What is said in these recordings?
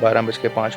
12:05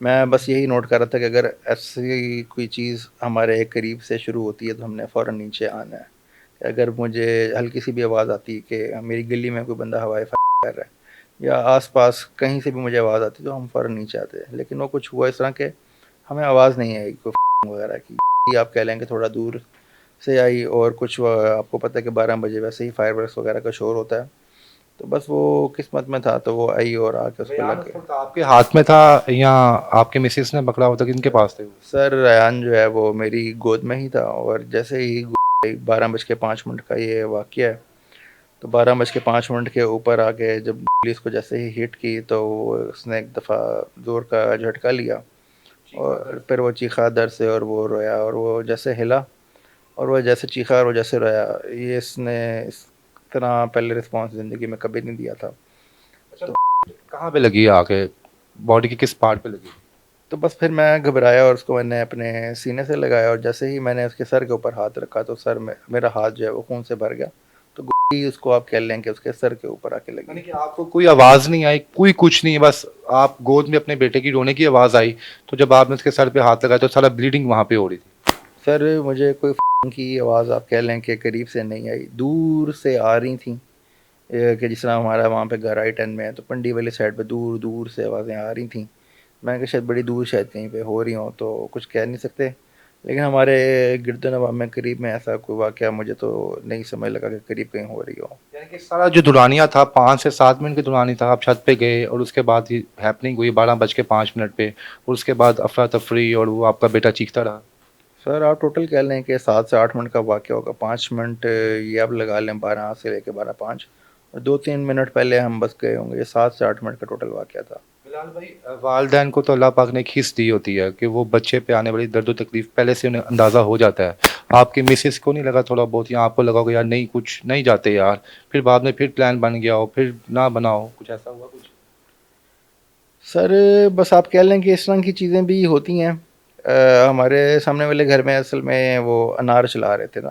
میں بس یہی نوٹ کر رہا تھا کہ اگر ایسی کوئی چیز ہمارے قریب سے شروع ہوتی ہے تو ہم نے فوراً نیچے آنا ہے. اگر مجھے ہلکی سی بھی آواز آتی ہے کہ میری گلی میں کوئی بندہ ہوائی فائر کر رہا ہے یا آس پاس کہیں سے بھی مجھے آواز آتی تو ہم فوراً نیچے آتے ہیں. لیکن وہ کچھ ہوا اس طرح کہ ہمیں آواز نہیں آئی کوئی وغیرہ کی. آپ کہہ لیں کہ تھوڑا دور سے آئی, اور کچھ آپ کو پتہ ہے کہ 12 بجے ویسے ہی فائر ورکس وغیرہ کا شور ہوتا ہے, تو بس وہ قسمت میں تھا تو وہ آئی اور آ کے اس کو لگ گئی. آپ کے ہاتھ میں تھا یا آپ کے مسز نے پکڑا ہوتا, کن کے پاس تھے وہ؟ سر ریان جو ہے وہ میری گود میں ہی تھا, اور جیسے ہی 12:05 کا یہ واقعہ ہے, تو 12:05 کے اوپر آ کے جب پولیس کو جیسے ہی ہٹ کی تو اس نے ایک دفعہ زور کا جھٹکا لیا, اور پھر وہ چیخا در سے, اور وہ رویا, اور وہ جیسے ہلا اور وہ جیسے چیخا اور وہ جیسے رویا, یہ اس نے اس طرح پہلے رسپانس زندگی میں کبھی نہیں دیا تھا. کہاں پہ لگی آ کے, باڈی کے کس پارٹ پہ لگی؟ تو بس پھر میں گھبرایا اور اس کو میں نے اپنے سینے سے لگایا, اور جیسے ہی میں نے اس کے سر کے اوپر ہاتھ رکھا تو سر میں میرا ہاتھ جو ہے وہ خون سے بھر گیا. تو گولی اس کو آپ کہہ لیں کہ اس کے سر کے اوپر آ کے لگی. یعنی کہ آپ کو کوئی آواز نہیں آئی, کوئی کچھ نہیں, بس آپ گود میں اپنے بیٹے کی رونے کی آواز آئی, تو جب آپ نے اس کے سر پہ ہاتھ لگایا تو سارا بلیڈنگ وہاں پہ ہو رہی تھی. سر مجھے کوئی کی آواز آپ کہہ لیں کہ قریب سے نہیں آئی, دور سے آ رہی تھیں, کہ جس طرح ہمارا وہاں پہ گھر I-10 میں ہے تو پنڈی والی سائڈ پہ دور دور سے آوازیں آ رہی تھیں. میں کہ شاید بڑی دور شاید کہیں پہ ہو رہی ہوں تو کچھ کہہ نہیں سکتے, لیکن ہمارے گرد و نواح میں قریب میں ایسا کوئی واقعہ مجھے تو نہیں سمجھ لگا کہ قریب کہیں ہو رہی ہو. یعنی کہ سارا جو دورانیہ تھا 5 سے 7 منٹ کی دورانی تھا, آپ چھت پہ گئے اور اس کے بعد ہی ہیپننگ ہوئی 12:05 پہ, اور اس کے بعد افراتفری اور وہ آپ کا بیٹا چیختا رہا. سر آپ ٹوٹل کہہ لیں کہ 7 سے 8 منٹ کا واقعہ ہوگا. 5 منٹ یہ آپ لگا لیں 12 سے لے کے 12:05, اور 2-3 منٹ پہلے ہم بس گئے ہوں گے. یہ 7 سے 8 منٹ کا ٹوٹل واقعہ تھا. بلال بھائی, والدین کو تو اللہ پاک نے ایک حس دی ہوتی ہے کہ وہ بچے پہ آنے والی درد و تکلیف پہلے سے انہیں اندازہ ہو جاتا ہے. آپ کی مسز کو نہیں لگا تھوڑا بہت, یا آپ کو لگا ہوگا یار نہیں کچھ نہیں جاتے یار, پھر بعد میں پھر پلان بن گیا ہو, پھر نہ بنا ہو, کچھ ایسا ہوا کچھ؟ سر بس آپ کہہ لیں کہ اس طرح کی چیزیں بھی ہوتی ہیں. ہمارے سامنے والے گھر میں اصل میں وہ انار چلا رہے تھے نا,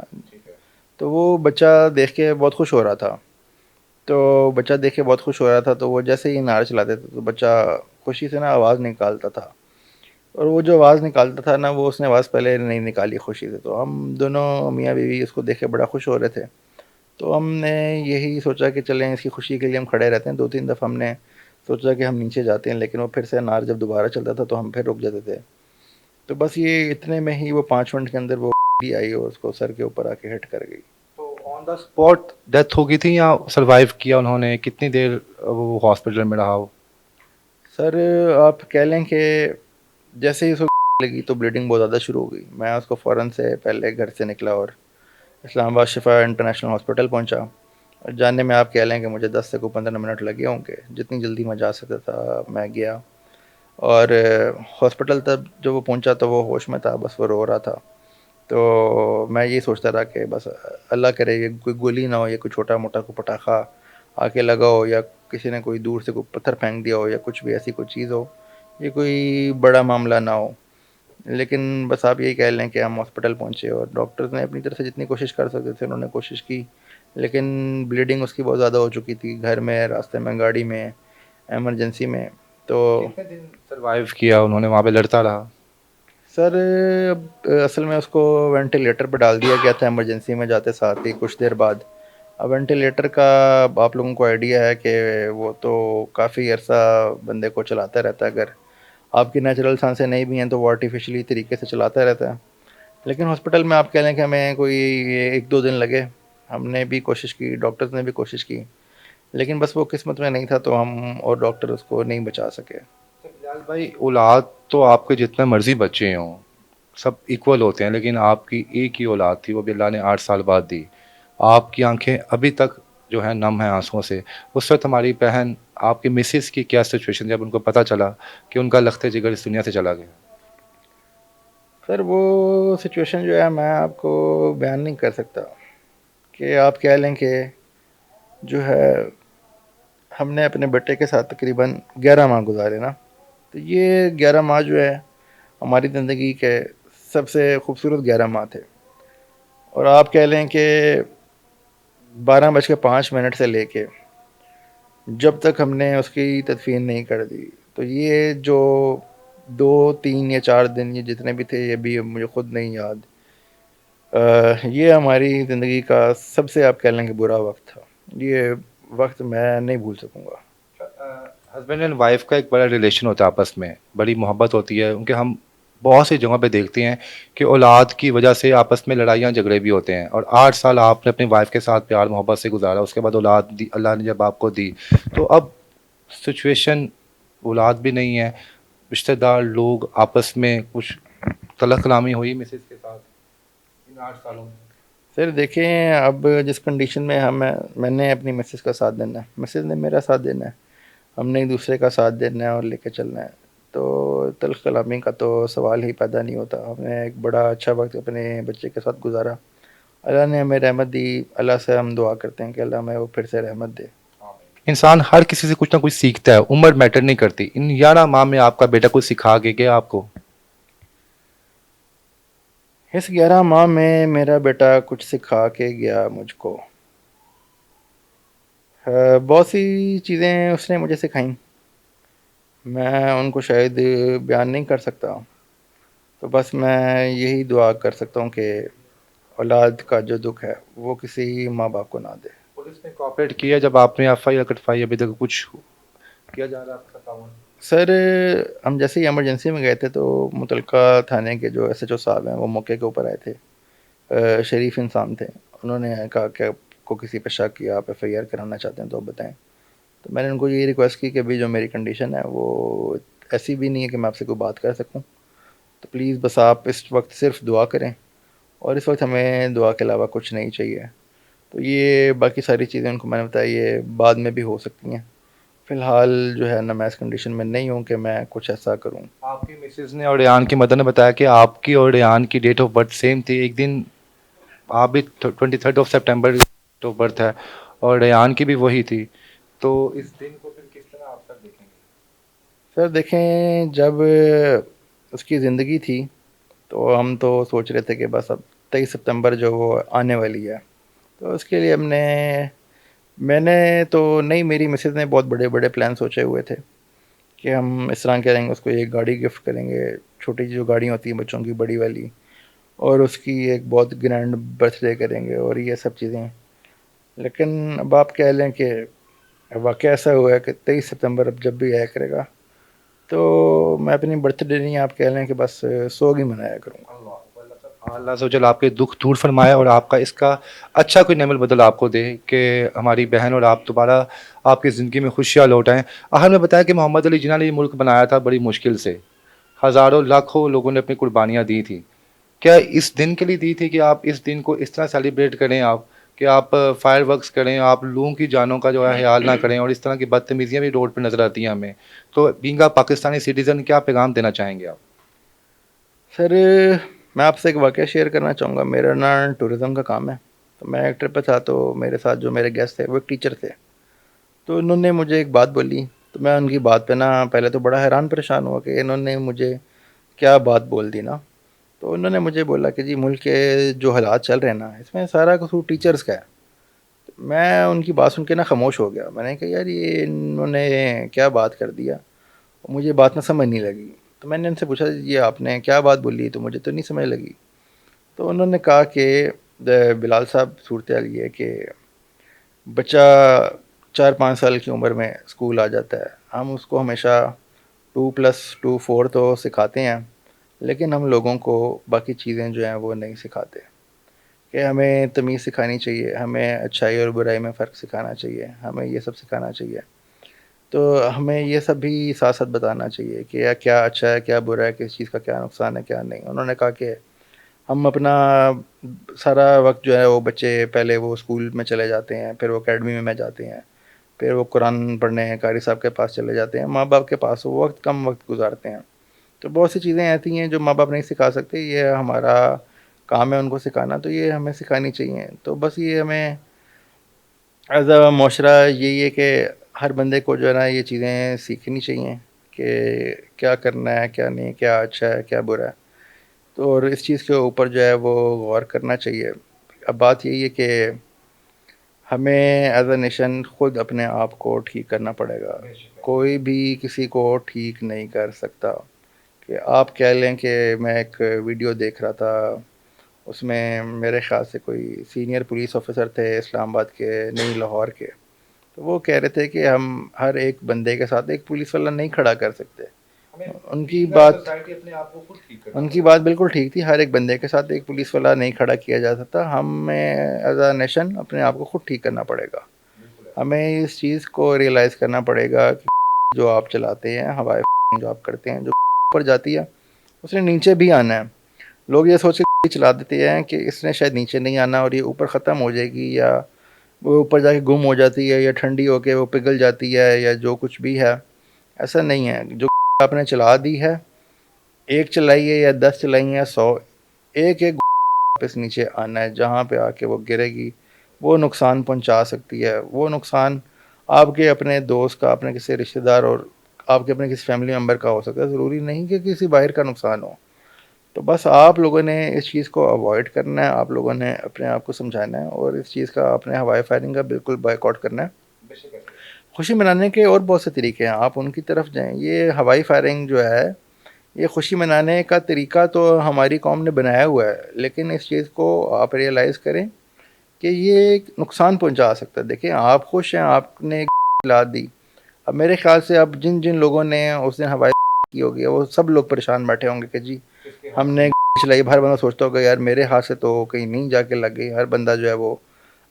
تو وہ بچہ دیکھ کے بہت خوش ہو رہا تھا. تو وہ جیسے ہی انار چلاتے تھے تو بچہ خوشی سے نا آواز نکالتا تھا, اور وہ جو آواز نکالتا تھا نا وہ اس نے آواز پہلے نہیں نکالی خوشی سے. تو ہم دونوں میاں بیوی اس کو دیکھ کے بڑا خوش ہو رہے تھے, تو ہم نے یہی سوچا کہ چلیں اس کی خوشی کے لیے ہم کھڑے رہتے ہیں. 2-3 دفعہ ہم نے سوچا کہ ہم نیچے جاتے ہیں, لیکن وہ پھر سے انار جب دوبارہ چلتا تھا تو ہم پھر رک جاتے تھے. تو بس یہ اتنے میں ہی وہ 5 منٹ کے اندر وہ آئی اور اس کو سر کے اوپر آ کے ہٹ کر گئی. تو آن دا اسپاٹ ڈیتھ ہو گئی تھی یا سروائیو کیا انہوں نے, کتنی دیر وہ ہاسپٹل میں رہا ہو؟ سر آپ کہہ لیں کہ جیسے ہی اس کو لگی تو بلیڈنگ بہت زیادہ شروع ہو گئی. میں اس کو فوراً سے پہلے گھر سے نکلا اور اسلام آباد شفا انٹرنیشنل ہاسپٹل پہنچا, اور جانے میں آپ کہہ لیں کہ مجھے 10 سے 15 منٹ لگے ہوں گے. جتنی جلدی میں جا سکتا تھا میں گیا, اور ہاسپٹل تک جب وہ پہنچا تو وہ ہوش میں تھا, بس وہ رو رہا تھا. تو میں یہ سوچتا رہا کہ بس اللہ کرے یہ کوئی گولی نہ ہو, یا کوئی چھوٹا موٹا کوئی پٹاخہ آ کے لگا ہو, یا کسی نے کوئی دور سے کوئی پتھر پھینک دیا ہو, یا کچھ بھی ایسی کوئی چیز ہو, یہ کوئی بڑا معاملہ نہ ہو. لیکن بس آپ یہی کہہ لیں کہ ہم ہاسپٹل پہنچے, اور ڈاکٹرز نے اپنی طرف سے جتنی کوشش کر سکتے تھے انہوں نے کوشش کی, لیکن بلیڈنگ اس کی بہت زیادہ ہو چکی تھی. گھر میں, راستے میں, گاڑی میں, ایمرجنسی میں. تو کتنے دن سروائیو کیا انہوں نے وہاں پہ, لڑتا رہا؟ سر اصل میں اس کو وینٹیلیٹر پہ ڈال دیا گیا تھا ایمرجنسی میں جاتے ساتھ ہی کچھ دیر بعد. اب وینٹیلیٹر کا آپ لوگوں کو آئیڈیا ہے کہ وہ تو کافی عرصہ بندے کو چلاتا رہتا ہے. اگر آپ کی نیچرل سانسیں نہیں بھی ہیں تو وہ آرٹیفیشلی طریقے سے چلاتا رہتا ہے. لیکن ہاسپٹل میں آپ کہہ لیں کہ ہمیں کوئی 1-2 دن لگے. ہم نے بھی کوشش کی, ڈاکٹرز نے بھی کوشش کی, لیکن بس وہ قسمت میں نہیں تھا, تو ہم اور ڈاکٹر اس کو نہیں بچا سکے. بلال بھائی, اولاد تو آپ کے جتنے مرضی بچے ہوں سب ایکول ہوتے ہیں, لیکن آپ کی ایک ہی اولاد تھی, وہ بھی اللہ نے 8 سال بعد دی. آپ کی آنکھیں ابھی تک جو ہے نم ہیں آنسوؤں سے. اس وقت ہماری بہن آپ کی مسز کی کیا سچویشن جب ان کو پتہ چلا کہ ان کا لخت جگر اس دنیا سے چلا گیا؟ سر وہ سچویشن جو ہے میں آپ کو بیان نہیں کر سکتا. کہ آپ کہہ لیں کہ جو ہے ہم نے اپنے بیٹے کے ساتھ تقریباً 11 ماہ گزارے نا, تو یہ 11 ماہ جو ہے ہماری زندگی کے سب سے خوبصورت 11 ماہ تھے. اور آپ کہہ لیں کہ 12:05 سے لے کے جب تک ہم نے اس کی تدفین نہیں کر دی, تو یہ جو 2 3 یا 4 دن یہ جتنے بھی تھے، یہ بھی مجھے خود نہیں یاد. یہ ہماری زندگی کا سب سے آپ کہہ لیں کہ برا وقت تھا. یہ وقت میں نہیں بھول سکوں گا. ہسبینڈ اینڈ وائف کا ایک بڑا ریلیشن ہوتا ہے آپس میں، بڑی محبت ہوتی ہے ان کے. ہم بہت سی جگہوں پہ دیکھتے ہیں کہ اولاد کی وجہ سے آپس میں لڑائیاں جھگڑے بھی ہوتے ہیں، اور 8 سال آپ نے اپنی وائف کے ساتھ پیار محبت سے گزارا، اس کے بعد اولاد دی اللہ نے جب آپ کو دی، تو اب سچویشن اولاد بھی نہیں ہے، رشتہ دار لوگ آپس میں کچھ تلخ کلامی ہوئی مسز کے ساتھ ان 8 سالوں میں؟ سر دیکھیں، اب جس کنڈیشن میں میں نے اپنی مسز کا ساتھ دینا ہے، مسز نے میرا ساتھ دینا ہے، ہم نے ایک دوسرے کا ساتھ دینا ہے اور لے کے چلنا ہے، تو تلخ کلامی کا تو سوال ہی پیدا نہیں ہوتا. ہم نے ایک بڑا اچھا وقت اپنے بچے کے ساتھ گزارا، اللہ نے ہمیں رحمت دی. اللہ سے ہم دعا کرتے ہیں کہ اللہ ہمیں وہ پھر سے رحمت دے. انسان ہر کسی سے کچھ نہ کچھ سیکھتا ہے، عمر میٹر نہیں کرتی. ان 11 ماہ میں آپ کا بیٹا کچھ سکھا کے گیا آپ کو؟ اس 11 ماہ میں میرا بیٹا کچھ سکھا کے گیا مجھ کو. بہت سی چیزیں اس نے مجھے سکھائیں، میں ان کو شاید بیان نہیں کر سکتا. تو بس میں یہی دعا کر سکتا ہوں کہ اولاد کا جو دکھ ہے وہ کسی ماں باپ کو نہ دے. پولیس نے کوآپریٹ کیا جب آپ نے ایف آئی آر کٹوائی؟ ابھی تک کچھ کیا جا رہا ہے آپ کا تعاون؟ سر ہم جیسے ہی ایمرجنسی میں گئے تھے تو متعلقہ تھانے کے جو ایس ایچ او صاحب ہیں وہ موقع کے اوپر آئے تھے. شریف انسان تھے. انہوں نے کہا کہ آپ کو کسی پہ شک کیا، آپ ایف آئی آر کرانا چاہتے ہیں تو آپ بتائیں. تو میں نے ان کو یہ ریکویسٹ کی کہ ابھی جو میری کنڈیشن ہے وہ ایسی بھی نہیں ہے کہ میں آپ سے کوئی بات کر سکوں، تو پلیز بس آپ اس وقت صرف دعا کریں، اور اس وقت ہمیں دعا کے علاوہ کچھ نہیں چاہیے. تو یہ باقی ساری چیزیں ان کو میں نے بتایا یہ بعد میں بھی ہو سکتی ہیں. فی الحال جو ہے نا میں اس کنڈیشن میں نہیں ہوں کہ میں کچھ ایسا کروں. آپ کی مسز نے اور ریان کی مدر نے بتایا کہ آپ کی اور ریان کی ڈیٹ آف برتھ سیم تھی. ایک دن آپ بھی 23 ڈیٹ آف برتھ ہے اور ریان کی بھی وہی تھی، تو اس دن کو پھر کس طرح آپ سب دیکھیں گے؟ سر دیکھیں، جب اس کی زندگی تھی تو ہم تو سوچ رہے تھے کہ بس اب 23 ستمبر جو وہ آنے والی ہے، تو اس کے لیے میں نے تو نہیں، میری مسز نے بہت بڑے بڑے پلان سوچے ہوئے تھے کہ ہم اس طرح کریں گے، اس کو ایک گاڑی گفٹ کریں گے، چھوٹی جو گاڑی ہوتی ہیں بچوں کی بڑی والی، اور اس کی ایک بہت گرینڈ برتھ ڈے کریں گے اور یہ سب چیزیں. لیکن اب آپ کہہ لیں کہ واقعہ ایسا ہوا ہے کہ 23 ستمبر اب جب بھی آیا کرے گا تو میں اپنی برتھ ڈے نہیں، آپ کہہ لیں کہ بس سوگ ہی منایا کروں گا. اللہ سے جل آپ کے دکھ دور فرمائے اور آپ کا اس کا اچھا کوئی نعمت بدل آپ کو دے کہ ہماری بہن اور آپ دوبارہ آپ کی زندگی میں خوشیاں لوٹائیں. آخر میں بتایا کہ محمد علی جناح نے یہ ملک بنایا تھا بڑی مشکل سے، ہزاروں لاکھوں لوگوں نے اپنی قربانیاں دی تھیں. کیا اس دن کے لیے دی تھی کہ آپ اس دن کو اس طرح سیلیبریٹ کریں، آپ کہ آپ فائر ورکس کریں، آپ لوگوں کی جانوں کا جو ہے خیال نہ کریں، اور اس طرح کی بدتمیزیاں بھی روڈ پہ نظر آتی ہیں ہمیں؟ تو بینگ اے پاکستانی سٹیزن کیا پیغام دینا چاہیں گے آپ؟ سر میں آپ سے ایک واقعہ شیئر کرنا چاہوں گا. میرا نا ٹورزم کا کام ہے، تو میں ایک ٹرپ پہ تھا، تو میرے ساتھ جو میرے گیسٹ تھے وہ ایک ٹیچر تھے. تو انہوں نے مجھے ایک بات بولی، تو میں ان کی بات پہ نا پہلے تو بڑا حیران پریشان ہوا کہ انہوں نے مجھے کیا بات بول دی نا. تو انہوں نے مجھے بولا کہ جی ملک کے جو حالات چل رہے ہیں نا اس میں سارا قصور ٹیچرز کا ہے. میں ان کی بات سن کے نا خاموش ہو گیا. میں نے کہا یار یہ انہوں نے کیا بات کر دیا، مجھے بات نہ سمجھ نہیں لگی. تو میں نے ان سے پوچھا یہ آپ نے کیا بات بولی، تو مجھے تو نہیں سمجھ لگی. تو انہوں نے کہا کہ بلال صاحب صورتحال یہ ہے کہ بچہ 4 5 سال کی عمر میں اسکول آ جاتا ہے، ہم اس کو ہمیشہ 2+2 4 تو سکھاتے ہیں، لیکن ہم لوگوں کو باقی چیزیں جو ہیں وہ نہیں سکھاتے. کہ ہمیں تمیز سکھانی چاہیے، ہمیں اچھائی اور برائی میں فرق سکھانا چاہیے، ہمیں یہ سب سکھانا چاہیے. تو ہمیں یہ سب بھی ساتھ ساتھ بتانا چاہیے کہ کیا اچھا ہے کیا برا ہے، کس چیز کا کیا نقصان ہے کیا نہیں. انہوں نے کہا کہ ہم اپنا سارا وقت جو ہے وہ بچے پہلے وہ اسکول میں چلے جاتے ہیں، پھر وہ اکیڈمی میں جاتے ہیں، پھر وہ قرآن پڑھنے ہیں قاری صاحب کے پاس چلے جاتے ہیں، ماں باپ کے پاس وہ وقت کم وقت گزارتے ہیں. تو بہت سی چیزیں ایسی ہیں جو ماں باپ نہیں سکھا سکتے، یہ ہمارا کام ہے ان کو سکھانا، تو یہ ہمیں سکھانی چاہیے. تو بس یہ ہمیں ایز اے معاشرہ یہی ہے کہ ہر بندے کو جو ہے نا یہ چیزیں سیکھنی چاہیے کہ کیا کرنا ہے کیا نہیں، کیا اچھا ہے کیا برا ہے. تو اور اس چیز کے اوپر جو ہے وہ غور کرنا چاہیے. اب بات یہی ہے کہ ہمیں ایز اے نیشن خود اپنے آپ کو ٹھیک کرنا پڑے گا. کوئی بھی کسی کو ٹھیک نہیں کر سکتا، کہ آپ کہہ لیں کہ میں ایک ویڈیو دیکھ رہا تھا، اس میں میرے خیال سے کوئی سینئر پولیس آفیسر تھے اسلام آباد کے، نئی لاہور کے، تو وہ کہہ رہے تھے کہ ہم ہر ایک بندے کے ساتھ ایک پولیس والا نہیں کھڑا کر سکتے. ان کی بات بالکل ٹھیک تھی، ہر ایک بندے کے ساتھ ایک پولیس والا نہیں کھڑا کیا جا سکتا. ہمیں ایز اے نیشن اپنے آپ کو خود ٹھیک کرنا پڑے گا. ہمیں اس چیز کو ریئلائز کرنا پڑے گا کہ جو آپ چلاتے ہیں، ہوائے جو آپ کرتے ہیں، جو اوپر جاتی ہے اس نے نیچے بھی آنا ہے. لوگ یہ سوچ کے چلا دیتے ہیں کہ اس نے شاید نیچے نہیں آنا اور یہ اوپر ختم ہو جائے گی، یا وہ اوپر جا کے گم ہو جاتی ہے، یا ٹھنڈی ہو کے وہ پگھل جاتی ہے، یا جو کچھ بھی ہے. ایسا نہیں ہے. جو آپ نے چلا دی ہے، ایک چلائی ہے یا 10 چلائی ہیں 100، ایک ایک واپس نیچے آنا ہے. جہاں پہ آ کے وہ گرے گی وہ نقصان پہنچا سکتی ہے. وہ نقصان آپ کے اپنے دوست کا، اپنے کسی رشتہ دار اور آپ کے اپنے کسی فیملی ممبر کا ہو سکتا ہے، ضروری نہیں کہ کسی باہر کا نقصان ہو. تو بس آپ لوگوں نے اس چیز کو اوائڈ کرنا ہے، آپ لوگوں نے اپنے آپ کو سمجھانا ہے، اور اس چیز کا اپنے ہوائی فائرنگ کا بالکل بائیک آؤٹ کرنا ہے. خوشی منانے کے اور بہت سے طریقے ہیں، آپ ان کی طرف جائیں. یہ ہوائی فائرنگ جو ہے، یہ خوشی منانے کا طریقہ تو ہماری قوم نے بنایا ہوا ہے، لیکن اس چیز کو آپ ریئلائز کریں کہ یہ نقصان پہنچا سکتا ہے. دیکھیں آپ خوش ہیں، آپ نے لا دی. اب میرے خیال سے اب جن لوگوں نے اس دن ہوائی کی ہوگی وہ سب لوگ پریشان بیٹھے ہوں گے کہ جی ہم نے چلائی. ہر بندہ سوچتا ہوگا یار میرے ہاتھ سے تو کہیں نہیں جا کے لگ گئی. ہر بندہ جو ہے وہ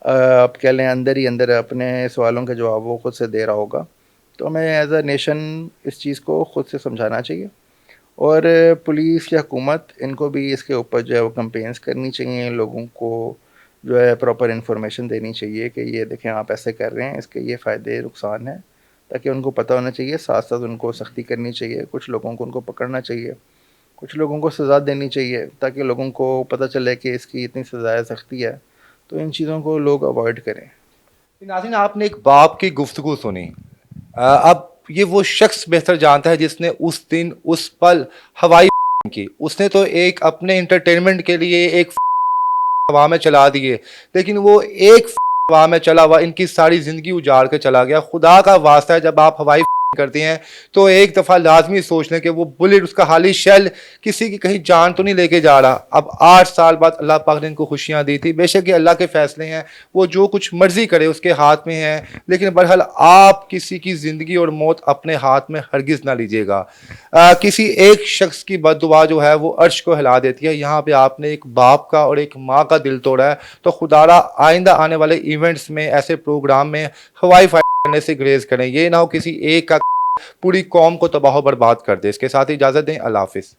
آپ کہہ لیں اندر ہی اندر اپنے سوالوں کے جواب وہ خود سے دے رہا ہوگا. تو ہمیں ایز اے نیشن اس چیز کو خود سے سمجھانا چاہیے، اور پولیس یا حکومت ان کو بھی اس کے اوپر جو ہے وہ کمپینس کرنی چاہیے. لوگوں کو جو ہے پراپر انفارمیشن دینی چاہیے کہ یہ دیکھیں آپ ایسے کر رہے ہیں، اس کے یہ فائدے نقصان ہیں، تاکہ ان کو پتہ ہونا چاہیے. ساتھ ساتھ ان کو سختی کرنی چاہیے. کچھ لوگوں کو ان کو پکڑنا چاہیے، کچھ لوگوں کو سزا دینی چاہیے، تاکہ لوگوں کو پتہ چلے کہ اس کی اتنی سزا سختی ہے. تو ان چیزوں کو لوگ اوائڈ کریں. ناظرین، آپ نے ایک باپ کی گفتگو سنی. اب یہ وہ شخص بہتر جانتا ہے جس نے اس دن اس پل ہوائی کی. اس نے تو ایک اپنے انٹرٹینمنٹ کے لیے ایک ہوا میں چلا دیے، لیکن وہ ایک ہوا میں چلا ہوا ان کی ساری زندگی اجاڑ کے چلا گیا. خدا کا واسطہ ہے، جب آپ ہوائی کرتے ہیں تو ایک دفعہ لازمی سوچ لیں کہ وہ بلٹ، اس کا خالی شیل کسی کی کہیں جان تو نہیں لے کے جا رہا. اب 8 سال بعد اللہ پاک نے ان کو خوشیاں دی تھی. بے شک یہ اللہ کے فیصلے ہیں، وہ جو کچھ مرضی کرے اس کے ہاتھ میں ہے، لیکن بہرحال آپ کسی کی زندگی اور موت اپنے ہاتھ میں ہرگز نہ لیجیے گا. کسی ایک شخص کی بد دعا جو ہے وہ عرش کو ہلا دیتی ہے. یہاں پہ آپ نے ایک باپ کا اور ایک ماں کا دل توڑا ہے. تو خدا را آئندہ آنے والے ایونٹس میں، ایسے پروگرام میں ہوائی فائر کرنے سے گریز کریں. یہ نہ ہو کسی ایک کا پوری قوم کو تباہ و برباد کر دے. اس کے ساتھ اجازت دیں. اللہ حافظ.